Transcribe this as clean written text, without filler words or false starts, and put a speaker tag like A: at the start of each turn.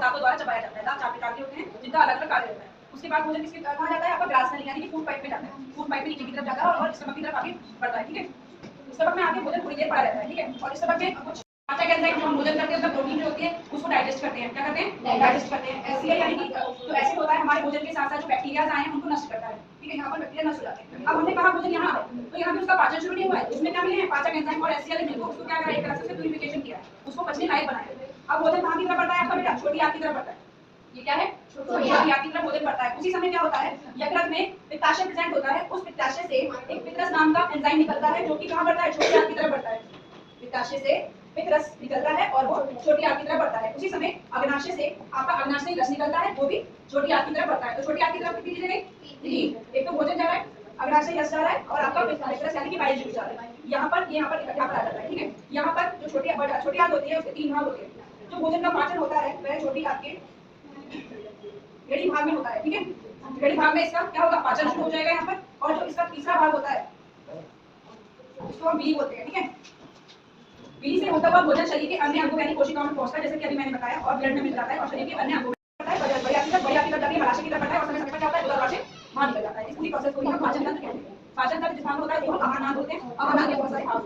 A: दांतों द्वारा चबाया जाता है। दांत 4 प्रकार के होते हैं जिनका अलग अलग कार्य होता है। उसके बाद भोजन किसके कहा जाता है, आपका ग्रास नली यानी कि फूड पाइप में जाता है। फूड पाइप में नीचे की तरफ जाता है और स्टमक की तरफ आगे बढ़ता है। ठीक है, स्टमक में आगे भोजन थोड़ी देर पड़ा रहता है। ठीक है, और स्टमक में कुछ पाचक एंजाइम जो हम भोजन करते हैं उसमें प्रोटीन जो होती है उसको डाइजेस्ट करते हैं। क्या करते हैं, डाइजेस्ट करते हैं। एचसीएल यानी कि जो एसिड होता है हमारे भोजन के साथ साथ जो बैक्टीरियाज आए हैं उनको नष्ट करता है। ठीक है, यहाँ पर बैक्टीरिया नष्ट हो जाते हैं। अब हमने कहा भोजन यहाँ है तो यहाँ पे उसका पाचन शुरू नहीं हुआ है, उसमें क्या मिले हैं, पाचक एंजाइम और एचसीएल मिलकर उसको क्या करा, एक तरह से प्यूरिफिकेशन किया है, उसको पचने लायक बनाया। अब भोजन कहाँ की तरफ बढ़ता है आपका बेटा, छोटी आंत की तरफ बढ़ता है। ये क्या है, छोटी आंत की तरफ भोजन बढ़ता है। उसी समय क्या होता है, यकृत में पित्ताशय प्रेजेंट होता है। उस पित्ताशय से एक पित्रस नाम का एंजाइम निकलता है जो कि कहाँ बढ़ता है, छोटी आंत की तरफ बढ़ता है। पित्ताशय से पित्रस निकलता है और वो छोटी आंत की तरफ बढ़ता है। उसी समय अग्नाशय से आपका अग्नाशय रस निकलता है, वो भी छोटी आंत की तरफ बढ़ता है। तो छोटी आंत की तरफ कितनी चीजें गई, एक तो भोजन जा रहा है, अग्नाशय रस जा रहा है और आपका पित्रस यानी कि बाइल जुड़ जा रहा है। यहाँ पर इकट्ठा पर आ जाता है। ठीक है, यहाँ पर जो छोटी आंत होती है उसके 3 भाग होते हैं। जो भोजन का पाचन होता है वह छोटी आंत के गड़ी भाग में होता है। ठीक है, गड़ी भाग में इसका क्या होगा, पाचन शुरू हो जाएगा यहाँ पर। और जो इसका तीसरा भाग होता है उसको हम बीली बोलते हैं। ठीक है, बीली से होता हुआ भोजन शरीर के अन्य अंगों यानी कोशिकाओं में पहुंचता है, जैसे कि अभी मैंने बताया, और ब्लड में मिल जाता है और शरीर के अन्य अंगों में बड़ी आंत की तरफ जाके मलाशय की तरफ बढ़ता है और समय क्या होता है, उदर से बाहर निकल जाता है। इस पूरी प्रोसेस को हम पाचन तंत्र कहते हैं। पाचन तंत्र जिस भाग में होता है उसको आहारनाद बोलते हैं। आहारनाद के बहुत सारे भाग